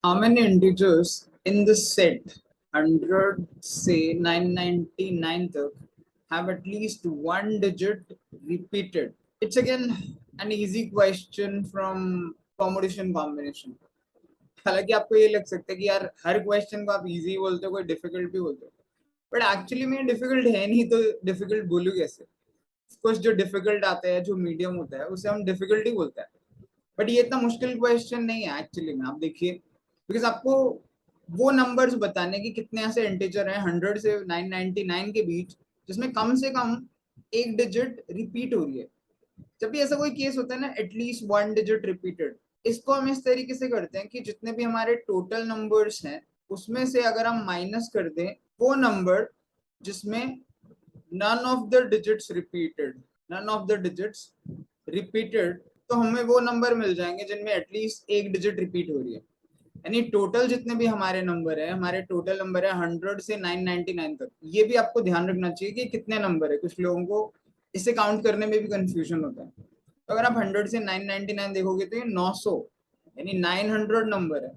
How many integers in the set 100 से 999 तक have at least one digit repeated? It's again an easy question from combination combination. हालांकि आपको ये लग सकता है कि यार हर क्वेश्चन को आप इजी बोलते हो, कोई डिफिकल्ट भी बोलते हो, बट एक्चुअली में डिफिकल्ट है नहीं, तो डिफिकल्ट बोलूँ कैसे? कुछ जो डिफिकल्ट आता है, जो मीडियम होता है, उसे हम डिफिकल्ट ही बोलते हैं, बट ये इतना मुश्किल क्वेश्चन नहीं है एक्चुअली में। आप देखिए, बिकॉज आपको वो नंबर्स बताने की कितने ऐसे इंटीजर हैं 100 से 999 के बीच जिसमें कम से कम एक डिजिट रिपीट हो रही है। जब भी ऐसा कोई केस होता है ना, एटलीस्ट वन डिजिट रिपीटेड, इसको हम इस तरीके से करते हैं कि जितने भी हमारे टोटल नंबर्स हैं उसमें से अगर हम माइनस कर दें वो नंबर जिसमें none of the digits repeated, none of the digits repeated, तो हमें वो नंबर मिल जाएंगे जिनमें एटलीस्ट एक डिजिट रिपीट हो रही है। यानी टोटल जितने भी हमारे नंबर है, हमारे टोटल नंबर है 100 से 999 तक। ये भी आपको ध्यान रखना चाहिए कि कितने नंबर है, कुछ लोगों को इसे काउंट करने में भी कंफ्यूजन होता है। तो अगर आप 100 से 999 देखोगे तो ये 900 यानी 900 नंबर है।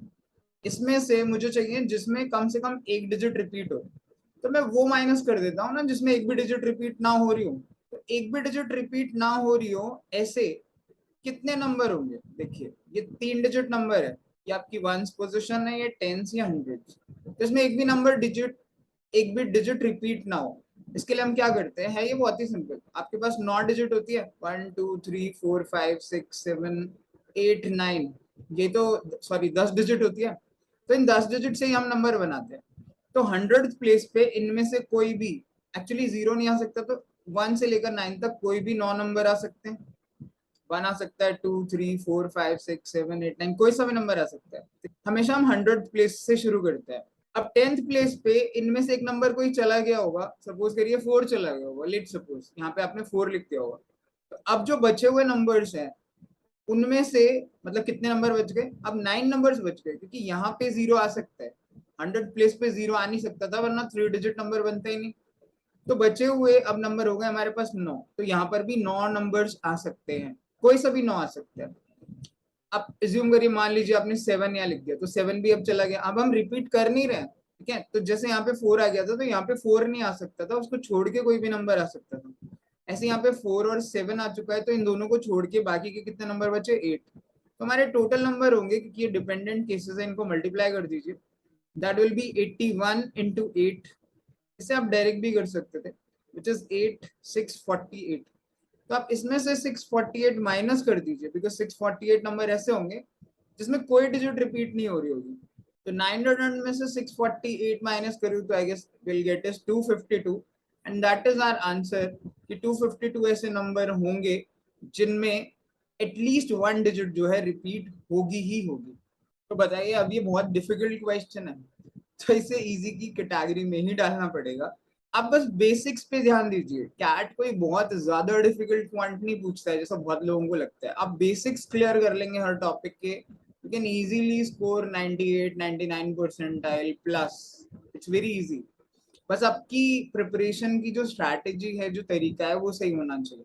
इसमें से मुझे चाहिए जिसमें कम से कम एक डिजिट रिपीट हो, तो मैं वो माइनस कर देता हूँ ना जिसमें एक भी डिजिट रिपीट ना हो रही हो। तो एक भी डिजिट रिपीट ना हो रही हो ऐसे कितने नंबर होंगे? देखिए, ये 3 डिजिट नंबर है, ये आपकी वंस पोजिशन है, ये टेंस या हंड्रेड्स। तो इसमें एक भी डिजिट रिपीट ना हो, इसके लिए हम क्या करते हैं? ये बहुत ही सिंपल। आपके पास 9 डिजिट होती है, 1 2 3 4 5 6 7 8 9, ये तो सॉरी 10 डिजिट होती है। तो इन 10 डिजिट से ही हम नंबर बनाते हैं। तो 100th प्लेस पे इनमें से कोई भी, एक्चुअली जीरो नहीं आ सकता, तो 1 से लेकर 9 तक कोई भी 9 नंबर आ सकते हैं। 1 आ सकता है, 2 3 4 5 6 7 8 9, कोई सा भी नंबर आ सकता है। हमेशा हम 100th प्लेस से शुरू करते हैं। अब 10th प्लेस पे इनमें से एक नंबर कोई चला गया होगा, सपोज करिए 4 चला गया होगा, लेट सपोज यहाँ पे आपने 4 लिख दिया होगा। तो अब जो बचे हुए नंबर्स हैं उनमें से, मतलब कितने नंबर बच गए? अब 9 नंबर्स बच गए, क्योंकि यहाँ पे जीरो आ सकता है। 100 प्लेस पे जीरो आ नहीं सकता था, वरना 3 डिजिट नंबर बनता ही नहीं। तो बचे हुए अब नंबर हो गए हमारे पास 9, तो यहाँ पर भी 9 नंबर्स आ सकते हैं, कोई सा भी 9 आ सकता है। अब एज्यूम करिए, मान लीजिए आपने 7 यहाँ लिख दिया, तो 7 भी अब चला गया। अब हम रिपीट कर नहीं रहे, ठीक है? तो जैसे यहाँ पे 4 आ गया था, तो यहाँ पे 4 नहीं आ सकता था, उसको छोड़ के कोई भी नंबर आ सकता था। ऐसे यहाँ पे 4 और 7 आ चुका है, तो इन दोनों को छोड़ के बाकी के कितने नंबर बचे? 8। तो हमारे टोटल नंबर होंगे, क्योंकि ये डिपेंडेंट केसेस है, इनको मल्टीप्लाई कर दीजिए, दैट विल बी 81 इंटू 8। इसे आप डायरेक्ट भी कर सकते थे, विच इज 8 648। तो आप इसमें से 648 माइनस कर दीजिए, बिकॉज 648 नंबर ऐसे होंगे जिसमें कोई डिजिट रिपीट नहीं हो रही होगी। तो 900 में से 648 माइनस करूँ तो I guess will get is 252, and that is our answer कि 252 ऐसे नंबर होंगे जिनमें एटलीस्ट वन डिजिट जो है रिपीट होगी ही होगी। तो बताइए, अब ये बहुत डिफिकल्ट क्वेश्चन है, तो इसे इजी की कैटेगरी में ही डालना पड़ेगा। आप बस बेसिक्स पे ध्यान दीजिए। कैट कोई बहुत ज्यादा डिफिकल्ट क्वांट नहीं पूछता है जैसा बहुत लोगों को लगता है। आप बेसिक्स क्लियर कर लेंगे हर टॉपिक के, you can easily score 98 99 percentile plus. It's very easy. बस आपकी प्रिपरेशन की जो स्ट्रैटेजी है, जो तरीका है, वो सही होना चाहिए।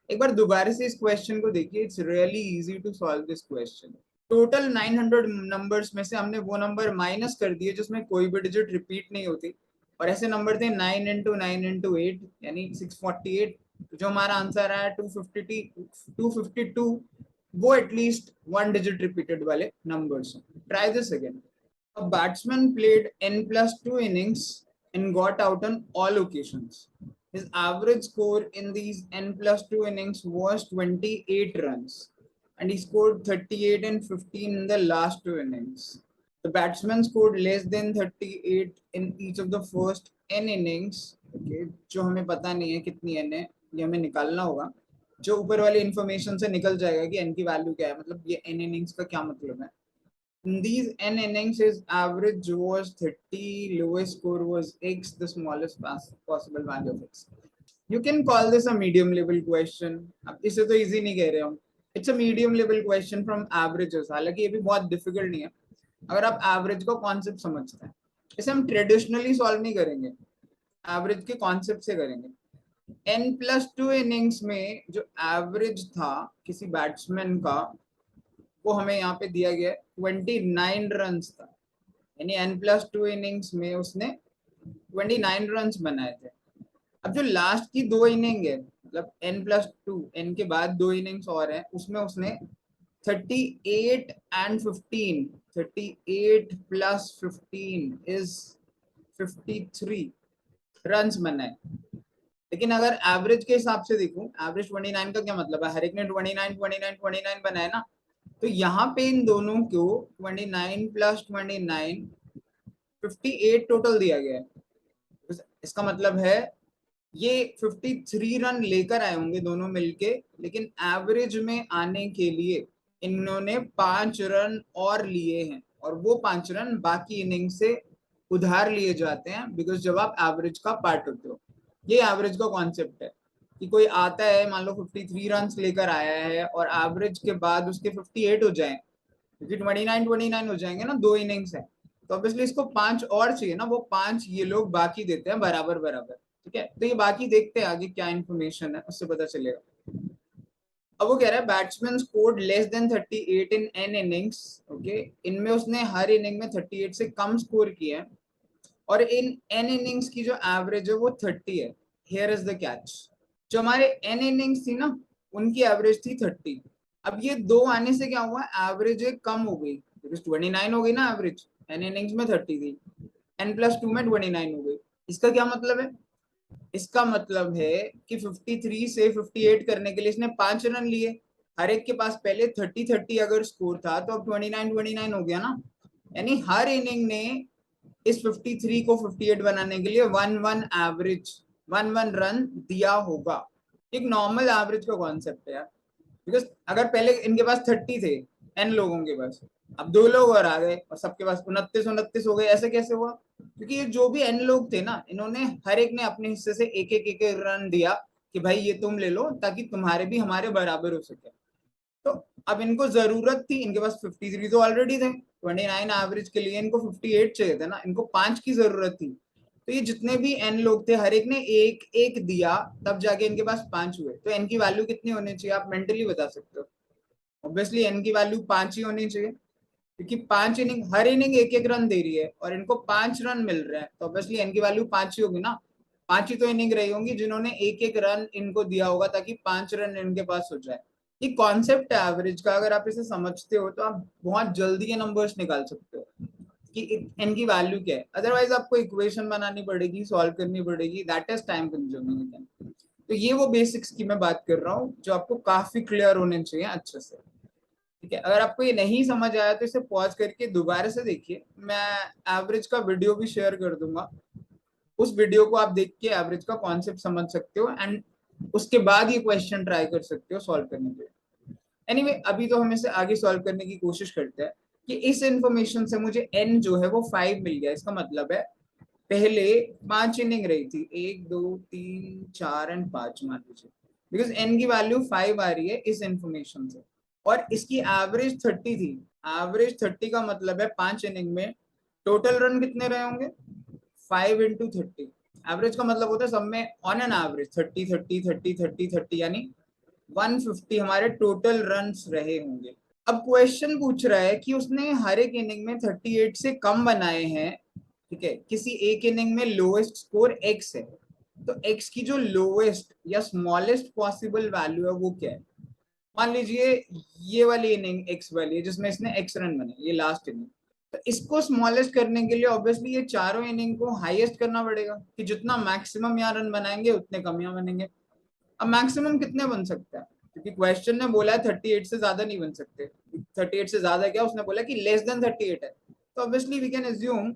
एक बार दोबारा से इस क्वेश्चन को देखिए, it's really easy to solve this question. Total 900 numbers में से हमने वो नंबर माइनस कर दिए जिसमें कोई भी डिजिट रिपीट नहीं होती, और ऐसे नंबर थे 9 इंटू 9 इंटू 8 यानी 648। जो हमारा आंसर आया 252, वो एटलीस्ट वन डिजिट रिपीटेड वाले नंबर्स हैं। Try this again. A batsman played n+2 innings and got out on all occasions. His average score in these n+2 innings was 28 runs, and he scored 38 and 15 in the last two innings. The batsman scored less than 38 in each of the first n innings. Okay, जो हमें पता नहीं है कितनी n है, ये हमें निकालना होगा। जो ऊपर वाली इंफॉर्मेशन से निकल जाएगा कि n की वैल्यू क्या है, मतलब ये n innings का क्या मतलब है। In these n innings, his average was 30, lowest score was x, the smallest possible value of x. You can call this a medium level question. अब इसे तो easy नहीं कह रहे हम, it's a medium level question from averages। हालांकि ये भी बहुत difficult नहीं है अगर आप average को concept समझते हैं। इसे हम traditionally solve नहीं करेंगे, average के concept से करेंगे। n+2 innings में जो average था किसी बैट्समैन का, वो हमें यहाँ पे दिया गया 29 रन था। यानी n+2 इनिंग्स में उसने 29 रन बनाए थे। अब जो लास्ट की 2 इनिंग है, मतलब n+2, n के बाद 2 इनिंग्स और है, उसमें उसने 38 and 15, 38 plus 15 is 53 रन्स बनाए। लेकिन अगर एवरेज के हिसाब से देखूं, एवरेज 29 का क्या मतलब है, हर एक ने 29 29 29 बनाए ना, तो यहाँ पे इन दोनों को 29 + 29 58 टोटल दिया गया है। इसका मतलब है ये 53 रन लेकर आए होंगे दोनों मिलके, लेकिन एवरेज में आने के लिए इन्होंने 5 रन और लिए हैं, और वो 5 रन बाकी इनिंग से उधार लिए जाते हैं, बिकॉज जब आप एवरेज का पार्ट होते हो। ये एवरेज का कॉन्सेप्ट है कि कोई आता है, मान लो 53 रन लेकर आया है, और एवरेज के बाद उसके 58 हो जाए, क्योंकि 29 29 हो जाएंगे ना, 2 इनिंग्स है, तो ऑब्वियसली इसको 5 और चाहिए ना, वो 5 ये लोग बाकी देते हैं बराबर बराबर। ठीक है, तो ये बाकी देखते हैं आगे क्या इन्फॉर्मेशन है, उससे पता चलेगा। अब वो कह रहा है batsman scored less than 38 in an innings. Okay, इनमें उसने हर इनिंग में 38 से कम स्कोर किया है, और इन एन इनिंग्स की जो एवरेज है वो 30 है। हियर इज द कैच, जो हमारे एन इनिंग्स थी ना, उनकी एवरेज थी 30। अब ये 2 आने से क्या हुआ, एवरेज कम हो गई, 29 हो गई ना एवरेज, एन इनिंग्स में 30 थी, n+2 में 29 हो गई। इसका क्या मतलब है, इसका मतलब है कि 53 से 58 करने के लिए इसने 5 रन लिए। हर एक के पास पहले 30 30 अगर स्कोर था, तो अब 29 29 हो गया ना, यानी हर इनिंग ने इस 53 को 58 बनाने के लिए 1 1 एवरेज 1 1 रन दिया होगा। एक नॉर्मल एवरेज का कॉन्सेप्ट है यार, बिकॉज अगर पहले इनके पास 30 थे, एन लोगों के पास, अब 2 लोग और आ गए और सबके पास 29 29 हो गए, ऐसे कैसे हुआ, क्योंकि ये जो भी एन लोग थे ना, इन्होंने हर एक ने अपने हिस्से से एक एक रन दिया कि भाई ये तुम ले लो, ताकि तुम्हारे भी हमारे बराबर हो सके। तो अब इनको जरूरत थी, इनके पास 53 तो ऑलरेडी थे, 29 एवरेज के लिए इनको 58 चाहिए थे ना, इनको 5 की जरूरत थी। तो ये जितने भी एन लोग थे, हर एक ने एक एक दिया, तब जाके इनके पास 5 हुए। तो एन की वैल्यू कितनी होनी चाहिए, आप मेंटली बता सकते हो। ऑब्वियसली एन की वैल्यू 5 ही होनी चाहिए, क्योंकि 5 इनिंग, हर इनिंग एक एक रन दे रही है, और इनको 5 रन मिल रहे हैं, तो ऑब्वियसली एन की वैल्यू 5 ही होगी ना। 5 ही तो इनिंग रही होंगी जिन्होंने एक एक रन इनको दिया होगा, ताकि 5 रन इनके पास हो जाए। ये कॉन्सेप्ट है एवरेज का, अगर आप इसे समझते हो तो आप बहुत जल्दी ये नंबर्स निकाल सकते हो कि इनकी वैल्यू क्या है। अदरवाइज आपको इक्वेशन बनानी पड़ेगी, सॉल्व करनी पड़ेगी, दैट इज टाइम कंज्यूमिंग। तो ये वो बेसिक्स की मैं बात कर रहा हूँ, जो आपको काफी क्लियर होने चाहिए अच्छे से। ठीक है, अगर आपको ये नहीं समझ आया तो इसे पॉज करके दोबारा से देखिए, मैं एवरेज का वीडियो भी शेयर कर दूंगा, उस वीडियो को आप देख के एवरेज का कॉन्सेप्ट समझ सकते हो, एंड उसके बाद ये क्वेश्चन ट्राई कर सकते हो सॉल्व करने के लिए। एनीवे, अभी तो हम इसे आगे सॉल्व करने की कोशिश करते हैं कि इस इंफॉर्मेशन से मुझे n जो है वो 5 मिल गया। इसका मतलब है पहले 5 इनिंग रही थी, 1 2 3 4 एंड 5 मान लीजिए, बिकॉज n की वैल्यू 5 आ रही है इस इंफॉर्मेशन से, और इसकी एवरेज 30 थी। एवरेज 30 का मतलब है 5 इनिंग में टोटल रन कितने रहे होंगे, 5 इंटू 30। एवरेज का मतलब होता है सब में ऑन एन एवरेज 30 30 30 30 30, यानी 150 हमारे टोटल रन्स रहे होंगे। अब क्वेश्चन पूछ रहा है कि उसने हर एक इनिंग में 38 से कम बनाए हैं। ठीक है, किसी एक इनिंग में लोएस्ट स्कोर x है, तो x की जो लोएस्ट या स्मॉलेस्ट पॉसिबल वैल्यू है वो क्या है। मान लीजिए ये वाली इनिंग x वाली है, जिसमें इसने x रन बने, ये लास्ट इनिंग, तो इसको स्मॉलेस्ट करने के लिए ऑब्वियसली ये चारों इनिंग को हाईएस्ट करना पड़ेगा, कि जितना मैक्सिमम यहाँ रन बनाएंगे उतने कम यहाँ बनेंगे। अब मैक्सिमम कितने बन सकता है, क्योंकि क्वेश्चन ने बोला है 38 से ज्यादा नहीं बन सकते। 38 से ज्यादा क्या, उसने बोला कि लेस देन 38 है, तो obviously we can assume,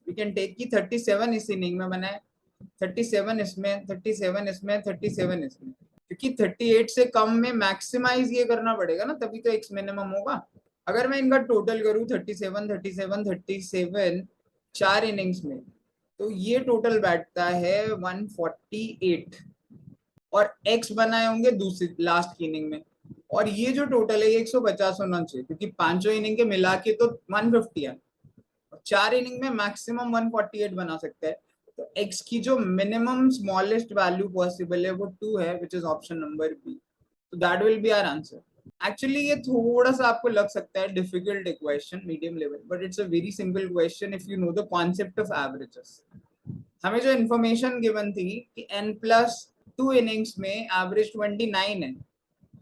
we can take कि 37 इस इनिंग में बना है, 37 इसमें, 37 इसमें, 37 इसमें, क्योंकि 38 से कम में मैक्सिमाइज ये करना पड़ेगा ना, तभी तो एक्स मिनिमम होगा। अगर मैं इनका टोटल करूं 37 37 37 चार इनिंग्स में, तो ये टोटल बैठता है 148, और एक्स बनाए होंगे दूसरी लास्ट की इनिंग में, और ये जो टोटल है ये 150 होना चाहिए, क्योंकि पांचों इनिंग के मिला के तो 150 है, और चार इनिंग में मैक्सिमम 148 बना सकता है। तो एक्स की जो मिनिमम स्मॉलेस्ट वैल्यू पॉसिबल है वो 2 है, which is option number B. तो that will be our answer. Actually ये थोड़ा सा आपको लग सकता है difficult question medium level, but it's a very simple question if you know the concept of averages. हमें जो इन्फॉर्मेशन गिवन थी कि n+2 इनिंग्स में एवरेज 29 है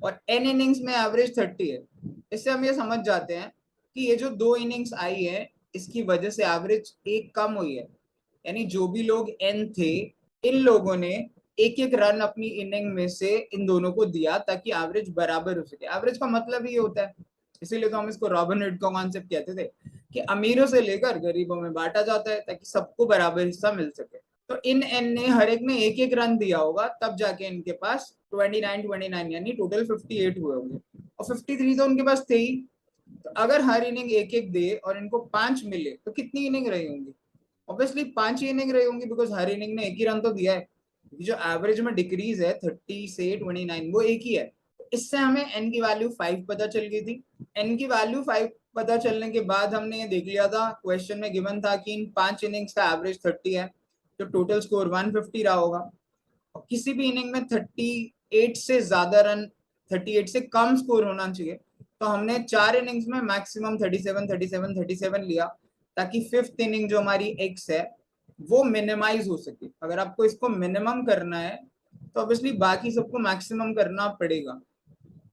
और n इनिंग्स में एवरेज 30 है, इससे हम ये समझ जाते हैं कि ये जो 2 इनिंग्स आई है इसकी वजह से एवरेज एक कम हुई है। यानी जो भी लोग n थे, इन लोगों ने एक एक रन अपनी इनिंग में से इन दोनों को दिया ताकि एवरेज बराबर हो सके। एवरेज का मतलब ये होता है, इसीलिए तो हम इसको रॉबिनहुड का कॉन्सेप्ट कहते थे कि अमीरों से लेकर गरीबों में बांटा जाता है ताकि सबको बराबर हिस्सा मिल सके। तो इन एन ने हर एक ने एक एक रन दिया होगा, तब जाके इनके पास 29 यानी टोटल 58 हुए होंगे, और 53 तो उनके पास थे ही। तो अगर हर इनिंग एक एक दे और इनको 5 मिले तो कितनी इनिंग रही होंगी? ऑब्वियसली 5 ही इनिंग रही होंगी, बिकॉज हर इनिंग ने एक ही रन तो दिया है। जो एवरेज में डिक्रीज है 30 से 29 वो एक ही है। इससे हमें एन की वैल्यू 5 पता चल गई थी। एन की वैल्यू 5 पता चलने के बाद हमने ये देख लिया था, क्वेश्चन में गिवन था कि इन 5 इनिंग्स का एवरेज 30 है, तो टोटल स्कोर 150 रहा होगा। और किसी भी इनिंग में 38 से ज्यादा रन, 38 से कम स्कोर होना चाहिए। तो हमने 4 इनिंग्स में मैक्सिमम 37 लिया, ताकि फिफ्थ इनिंग जो हमारी एक्स है वो मिनिमाइज हो सके। अगर आपको इसको मिनिमम करना है तो ऑब्वियसली बाकी सबको मैक्सिमम करना पड़ेगा।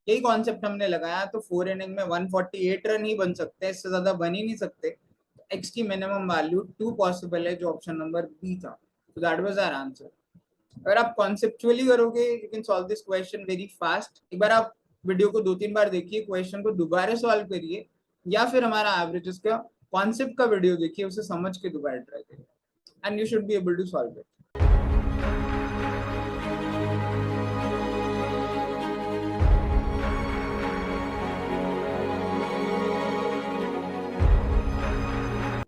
यही कॉन्सेप्ट हमने लगाया। तो 4 इनिंग में 148 रन ही बन सकते हैं, इससे ज्यादा बन ही नहीं सकते। एक्स की मिनिमम वैल्यू 2 पॉसिबल है, जो ऑप्शन नंबर बी था। तो दैट वाज आवर आंसर। अगर आप कॉन्सेप्चुअली करोगे you can solve this question very fast. एक बार आप वीडियो को 2-3 बार देखिए, क्वेश्चन को दोबारा सॉल्व करिए, या फिर हमारा एवरेजेस का कॉन्सेप्ट का वीडियो देखिए, उसे समझ के दोबारा ट्राई करिए, and you should be able to solve it.